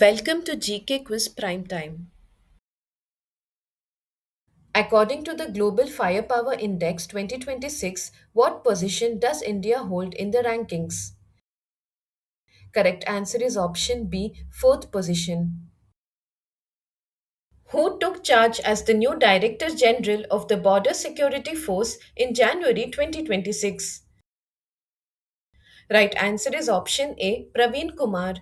Welcome to GK Quiz Prime Time. According to the Global Firepower Index 2026, what position does India hold in the rankings? Correct answer is option B, fourth position. Who took charge as the new Director General of the Border Security Force in January 2026? Right answer is option A, Praveen Kumar.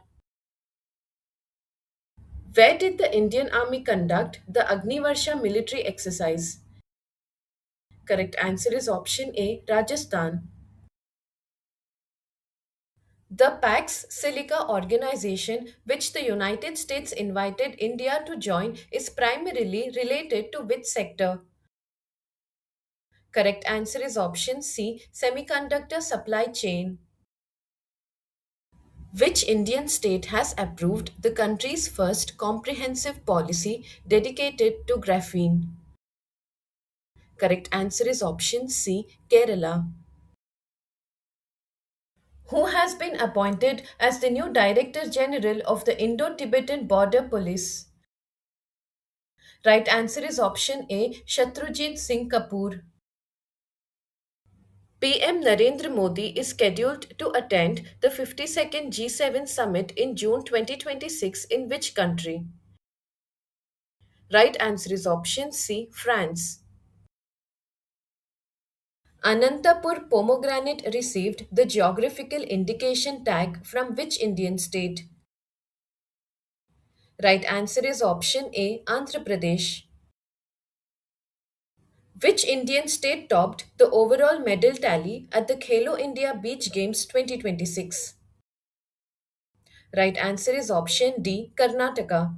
Where did the Indian Army conduct the Agnivarsha military exercise? Correct answer is option A, Rajasthan. The Pax Silica organization, which the United States invited India to join, is primarily related to which sector? Correct answer is option C, semiconductor supply chain. Which Indian state has approved the country's first comprehensive policy dedicated to graphene? Correct answer is option C, Kerala. Who has been appointed as the new Director General of the Indo Tibetan Border Police? Right answer is option A, Shatrujit Singh Kapoor. PM Narendra Modi is scheduled to attend the 52nd G7 summit in June 2026 in which country? Right answer is option C, France. Anantapur pomegranate received the geographical indication tag from which Indian state? Right answer is option A, Andhra Pradesh. Which Indian state topped the overall medal tally at the Khelo India Beach Games 2026? Right answer is option D, Karnataka.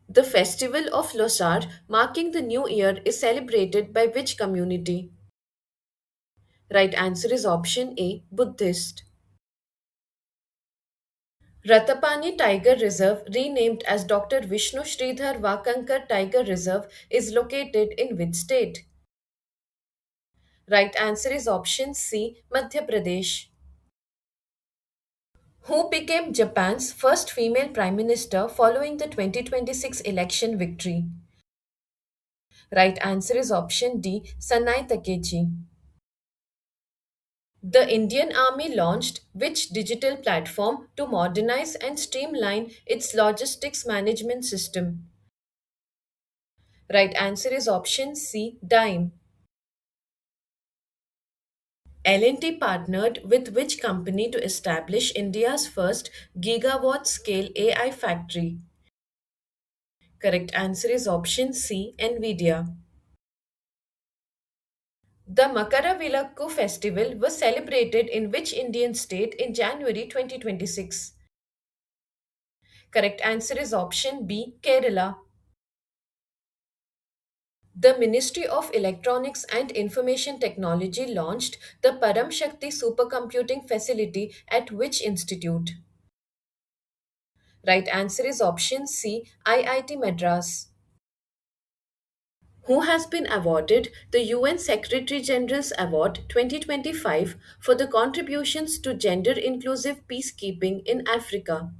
The festival of Losar, marking the new year, is celebrated by which community? Right answer is option A, Buddhist. Ratapani Tiger Reserve, renamed as Dr. Vishnu Sridhar Vakankar Tiger Reserve, is located in which state? Right answer is option C, Madhya Pradesh. Who became Japan's first female prime minister following the 2026 election victory? Right answer is option D, Sanai Takeichi. The Indian Army launched which digital platform to modernize and streamline its logistics management system? Right answer is option C, Dime. L&T partnered with which company to establish India's first gigawatt scale AI factory? Correct answer is option C, Nvidia. The Makaravilakku festival was celebrated in which Indian state in January 2026? Correct answer is option B, Kerala. The Ministry of Electronics and Information Technology launched the Param Shakti supercomputing facility at which institute? Right answer is option C, IIT Madras. Who has been awarded the UN Secretary General's Award 2025 for the contributions to gender inclusive peacekeeping in Africa?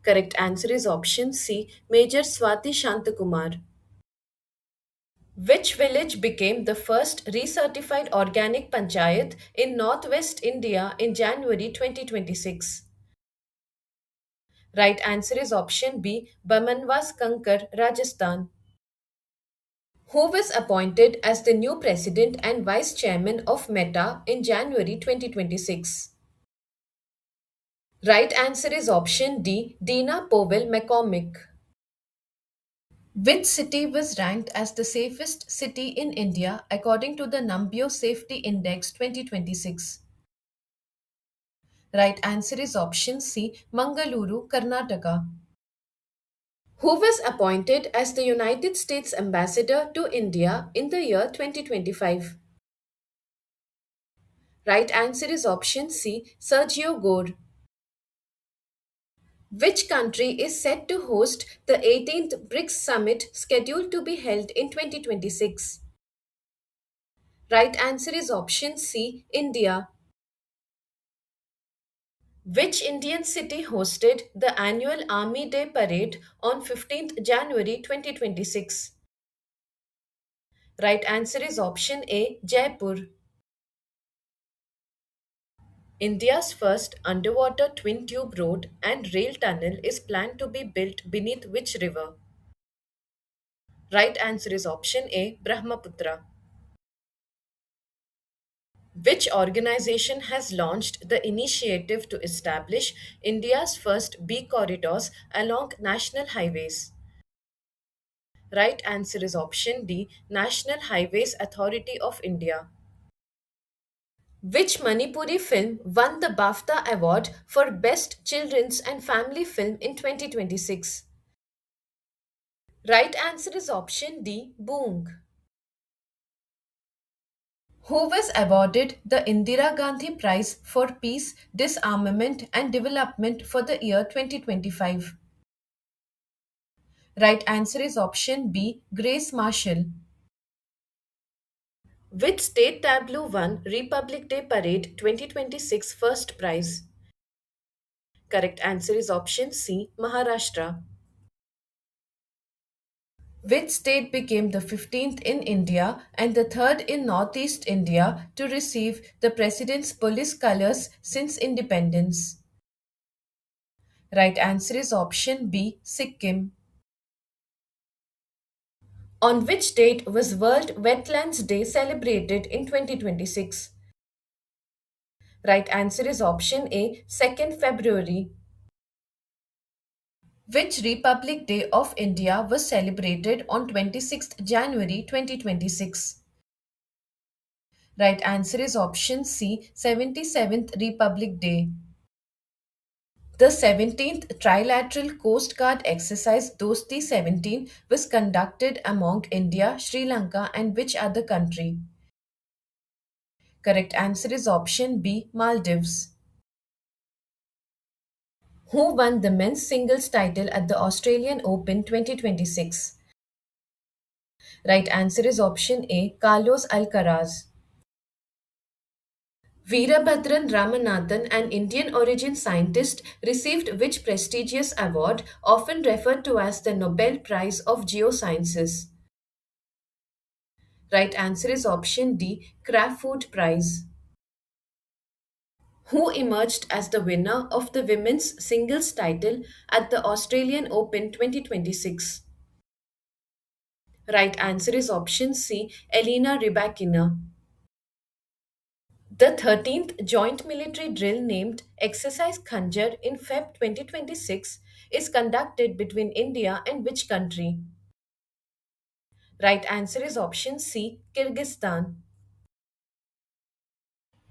Correct answer is option C, Major Swati Shantakumar. Which village became the first recertified organic panchayat in northwest India in January 2026? Right answer is option B, Bamanwas Kankar, Rajasthan. Who was appointed as the new president and vice chairman of Meta in January 2026? Right answer is option D, Dina Powell McCormick. Which city was ranked as the safest city in India according to the Numbeo Safety Index 2026? Right answer is option C, Mangaluru, Karnataka. Who was appointed as the United States ambassador to India in the year 2025? Right answer is option C, Sergio Gore. Which country is set to host the 18th BRICS summit scheduled to be held in 2026? Right answer is option C, India. Which Indian city hosted the annual Army Day parade on 15th January 2026? Right answer is option A, Jaipur. India's first underwater twin tube road and rail tunnel is planned to be built beneath which river? Right answer is option A, Brahmaputra. Which organization has launched the initiative to establish India's first B corridors along national highways? Right answer is option D, National Highways Authority of India. Which Manipuri film won the BAFTA award for Best Children's and Family Film in 2026? Right answer is option D, Boong. Who was awarded the Indira Gandhi Prize for Peace, Disarmament and Development for the year 2025? Right answer is option B, Grace Marshall. Which state tableau won Republic Day Parade 2026 first prize? Correct answer is option C, Maharashtra. Which state became the 15th in India and the third in Northeast India to receive the President's police colors since independence? Right answer is option B, Sikkim. On which date was World Wetlands Day celebrated in 2026? Right answer is option A, 2nd February. Which Republic Day of India was celebrated on 26th January 2026? Right answer is option C, 77th Republic Day. The 17th Trilateral Coast Guard exercise Dosti 17 was conducted among India, Sri Lanka, and which other country? Correct answer is option B, Maldives. Who won the men's singles title at the Australian Open 2026? Right answer is option A, Carlos Alcaraz. Veerabhadran Ramanathan, an Indian origin scientist, received which prestigious award, often referred to as the Nobel Prize of Geosciences? Right answer is option D, Crafoord Prize. Who emerged as the winner of the women's singles title at the Australian Open 2026? Right answer is option C, Elena Rybakina. The 13th Joint Military Drill named Exercise Khanjar in Feb 2026 is conducted between India and which country? Right answer is option C, Kyrgyzstan.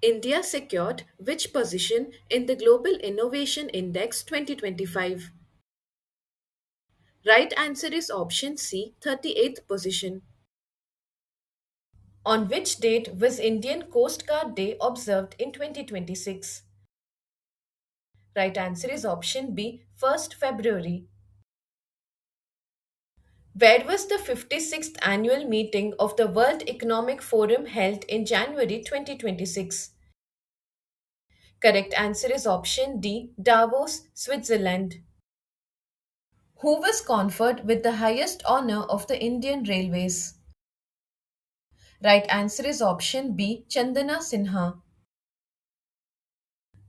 India secured which position in the Global Innovation Index 2025? Right answer is option C, 38th position. On which date was Indian Coast Guard Day observed in 2026? Right answer is option B, 1st February. Where was the 56th annual meeting of the World Economic Forum held in January 2026? Correct answer is option D, Davos, Switzerland. Who was conferred with the highest honor of the Indian Railways? Right answer is option B, Chandana Sinha.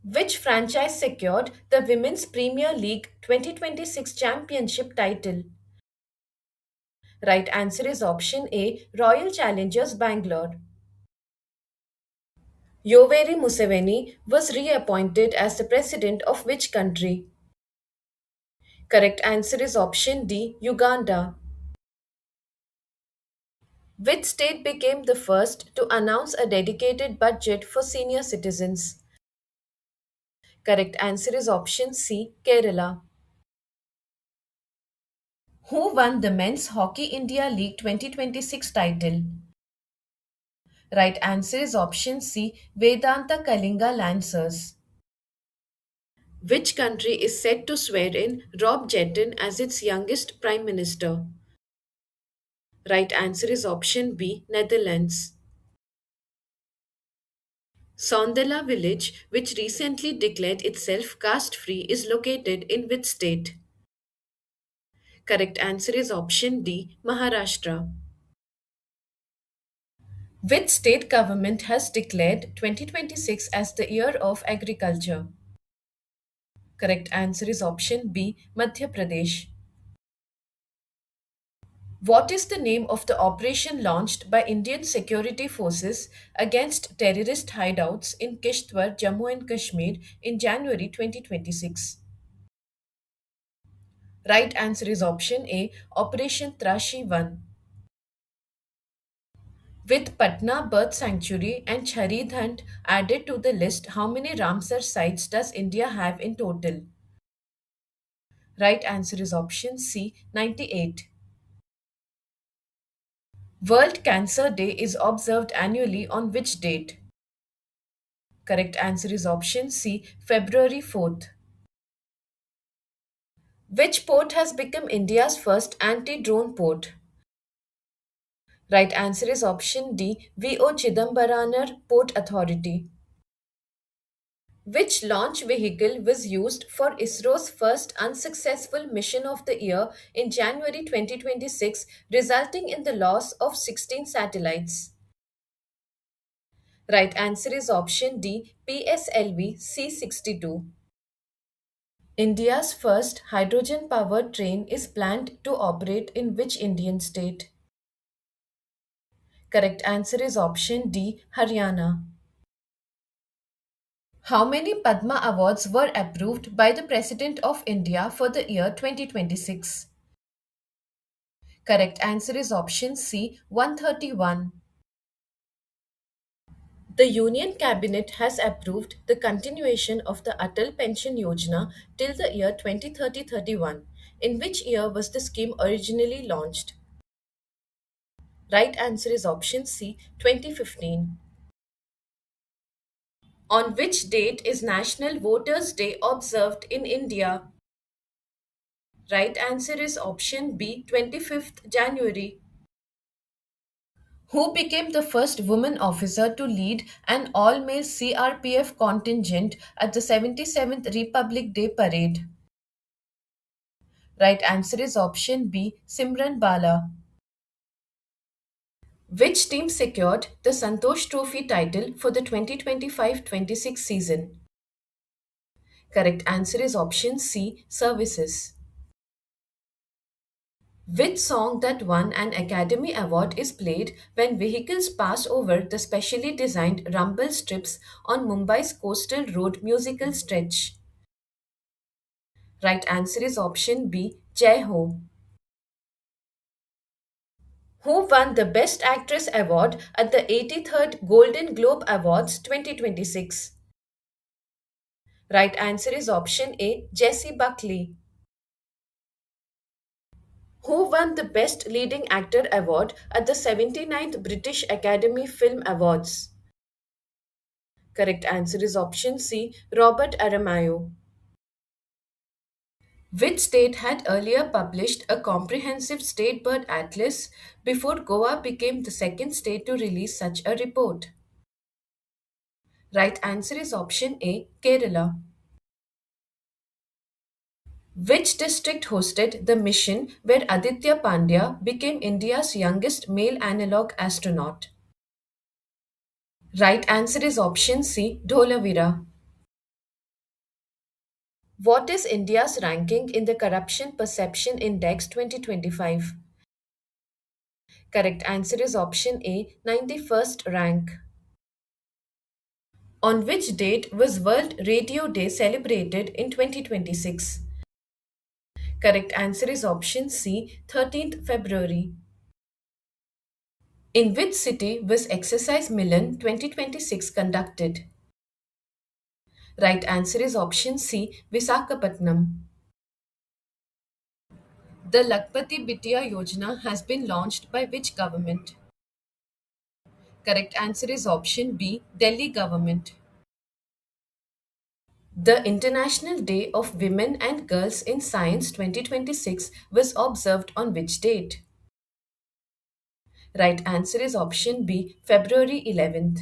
Which franchise secured the Women's Premier League 2026 championship title? Right answer is option A, Royal Challengers Bangalore. Yoweri Museveni was reappointed as the president of which country? Correct answer is option D, Uganda. Which state became the first to announce a dedicated budget for senior citizens? Correct answer is option C, Kerala. Who won the Men's Hockey India League 2026 title? Right answer is option C, Vedanta Kalinga Lancers. Which country is set to swear in Rob Jetten as its youngest prime minister? Right answer is option B, Netherlands. Sondela village, which recently declared itself caste free, is located in which state? Correct answer is option D, Maharashtra. Which state government has declared 2026 as the year of agriculture? Correct answer is option B, Madhya Pradesh. What is the name of the operation launched by Indian security forces against terrorist hideouts in Kishtwar, Jammu and Kashmir in January 2026? Right answer is option A, Operation Trashi 1. With Patna Bird Sanctuary and Charidhand added to the list, how many Ramsar sites does India have in total? Right answer is option C, 98. World Cancer Day is observed annually on which date? Correct answer is option C, February 4th. Which port has become India's first anti drone port? Right answer is option D, VO Chidambaranar Port Authority. Which launch vehicle was used for ISRO's first unsuccessful mission of the year in January 2026, resulting in the loss of 16 satellites? Right answer is option D, PSLV C-62. India's first hydrogen powered train is planned to operate in which Indian state? Correct answer is option D, Haryana. How many Padma Awards were approved by the President of India for the year 2026? Correct answer is option C, 131. The Union Cabinet has approved the continuation of the Atal Pension Yojana till the year 2030-31. In which year was the scheme originally launched? Right answer is option C, 2015. On which date is National Voters' Day observed in India? Right answer is option B, 25th January. Who became the first woman officer to lead an all male CRPF contingent at the 77th Republic Day parade? Right answer is option B, Simran Bala. Which team secured the Santosh Trophy title for the 2025-26 season? Correct answer is option C, Services. Which song that won an Academy Award is played when vehicles pass over the specially designed rumble strips on Mumbai's coastal road musical stretch? Right answer is option B, Jai Ho. Who won the Best Actress Award at the 83rd Golden Globe Awards 2026? Right answer is option A, Jessie Buckley. Who won the Best Leading Actor Award at the 79th British Academy Film Awards? Correct answer is option C, Robert Aramayo. Which state had earlier published a comprehensive state bird atlas before Goa became the second state to release such a report? Right answer is option A, Kerala. Which district hosted the mission where Aditya Pandya became India's youngest male analog astronaut? Right answer is option C, Dholavira. What is India's ranking in the Corruption Perception Index 2025? Correct answer is option A, 91st rank. On which date was World Radio Day celebrated in 2026? Correct answer is option C, 13th February. In which city was Exercise Milan 2026 conducted? Right answer is option C, Visakhapatnam. The Lakpati Bitya Yojana has been launched by which government? Correct answer is option B, Delhi government. The International Day of Women and Girls in Science 2026 was observed on which date? Right answer is option B, February 11th.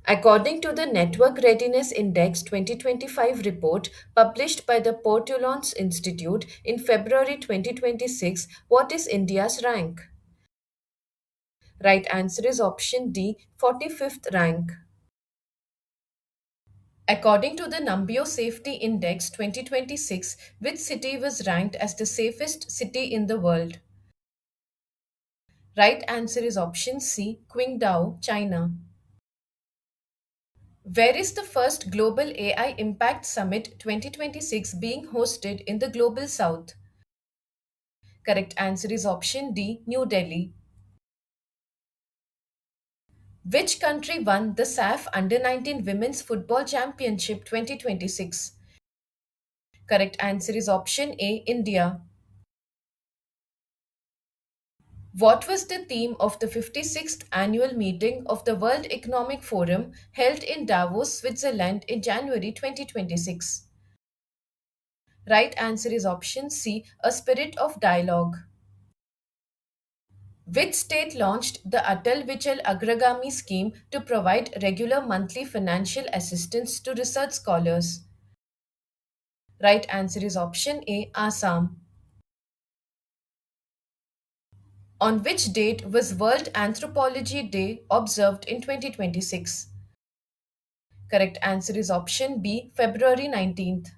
According to the Network Readiness Index 2025 report published by the Portulans Institute in February 2026, what is India's rank? Right answer is option D, 45th rank. According to the Numbeo Safety Index 2026, which city was ranked as the safest city in the world? Right answer is option C, Qingdao, China. Where is the first Global AI Impact Summit 2026 being hosted in the Global South? Correct answer is option D, New Delhi. Which country won the SAF Under 19 Women's Football Championship 2026? Correct answer is option A, India. What was the theme of the 56th annual meeting of the World Economic Forum held in Davos, Switzerland in January 2026? Right answer is option C, a spirit of dialogue. Which state launched the Atal Vichal Agragami scheme to provide regular monthly financial assistance to research scholars? Right answer is option A, Assam. On which date was World Anthropology Day observed in 2026? Correct answer is option B, February 19th.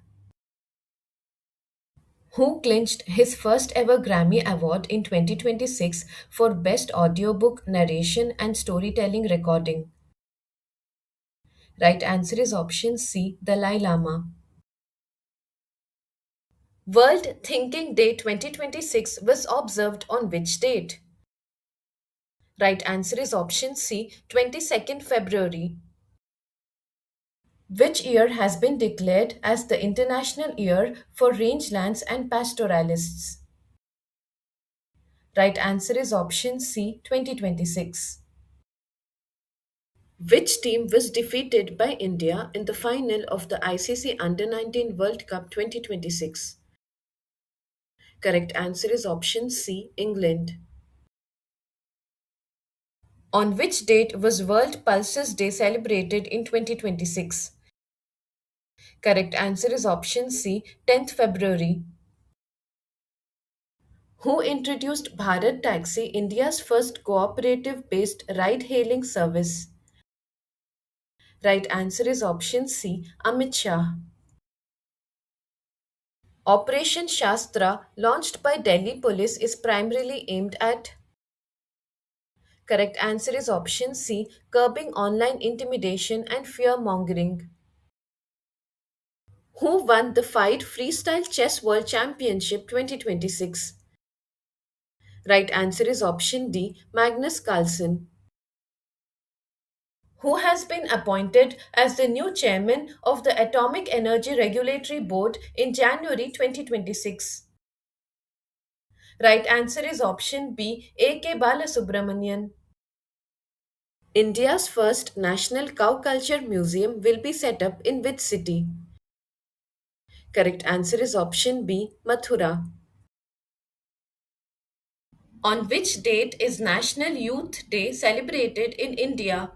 Who clinched his first ever Grammy Award in 2026 for Best Audiobook Narration and Storytelling Recording? Right answer is option C, Dalai Lama. World Thinking Day 2026 was observed on which date? Right answer is option C, 22nd February. Which year has been declared as the International Year for Rangelands and Pastoralists? Right answer is option C, 2026. Which team was defeated by India in the final of the ICC Under 19 World Cup 2026? Correct answer is option C, England. On which date was World Pulses Day celebrated in 2026? Correct answer is option C, 10th February. Who introduced Bharat Taxi, India's first cooperative based ride hailing service? Right answer is option C, Amit Shah. Operation Shastra, launched by Delhi police, is primarily aimed at. Correct answer is option C, curbing online intimidation and fear mongering. Who won the FIDE Freestyle Chess World Championship 2026? Right answer is option D, Magnus Carlsen. Who has been appointed as the new chairman of the Atomic Energy Regulatory Board in January 2026? Right answer is option B, A.K. Balasubramanian. India's first National Cow Culture Museum will be set up in which city? Correct answer is option B, Mathura. On which date is National Youth Day celebrated in India?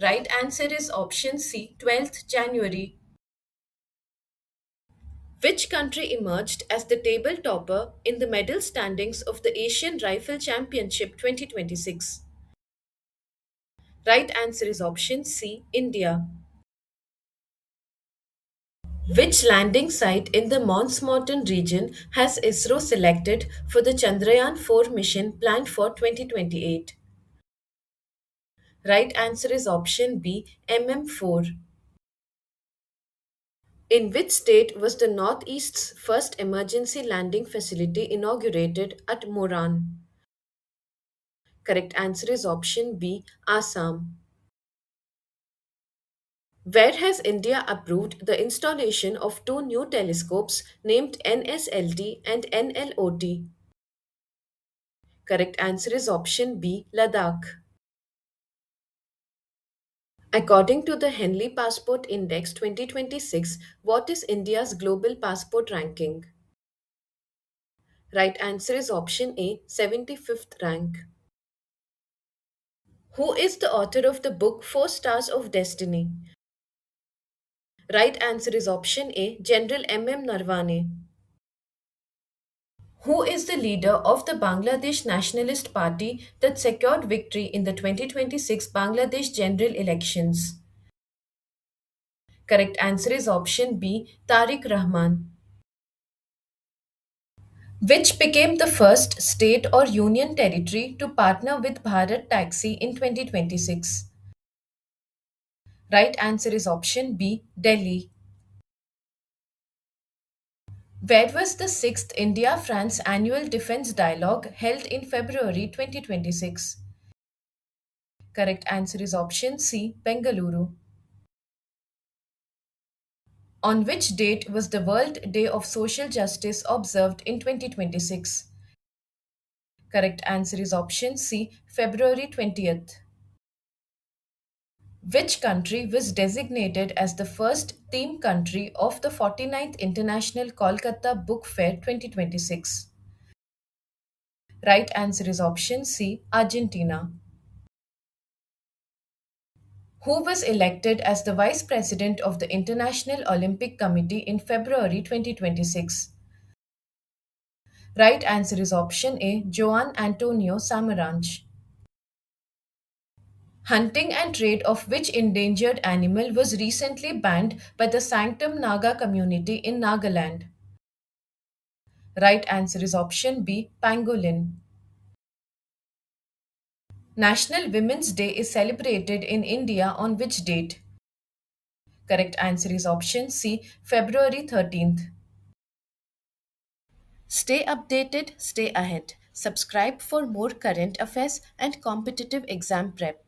Right answer is option C, 12th January. Which country emerged as the table topper in the medal standings of the Asian Rifle Championship 2026? Right answer is option C, India. Which landing site in the Mons Mountain region has ISRO selected for the Chandrayaan 4 mission planned for 2028? Right answer is option B, MM4. In which state was the Northeast's first emergency landing facility inaugurated at Moran? Correct answer is option B, Assam. Where has India approved the installation of two new telescopes named NSLT and NLOT? Correct answer is option B, Ladakh. According to the Henley Passport Index 2026, what is India's global passport ranking? Right answer is option A, 75th rank. Who is the author of the book Four Stars of Destiny? Right answer is option A, General M.M. Narwane. Who is the leader of the Bangladesh Nationalist Party that secured victory in the 2026 Bangladesh general elections? Correct answer is option B, Tariq Rahman. Which became the first state or union territory to partner with Bharat Taxi in 2026? Right answer is option B, Delhi. Where was the 6th India France Annual Defence Dialogue held in February 2026? Correct answer is option C, Bengaluru. On which date was the World Day of Social Justice observed in 2026? Correct answer is option C, February 20th. Which country was designated as the first theme country of the 49th International Kolkata Book Fair 2026? Right answer is option C, Argentina. Who was elected as the Vice President of the International Olympic Committee in February 2026? Right answer is option A, Joan Antonio Samaranch. Hunting and trade of which endangered animal was recently banned by the Sanctum Naga community in Nagaland? Right answer is option B, pangolin. National Women's Day is celebrated in India on which date? Correct answer is option C, February 13th. Stay updated, stay ahead. Subscribe for more current affairs and competitive exam prep.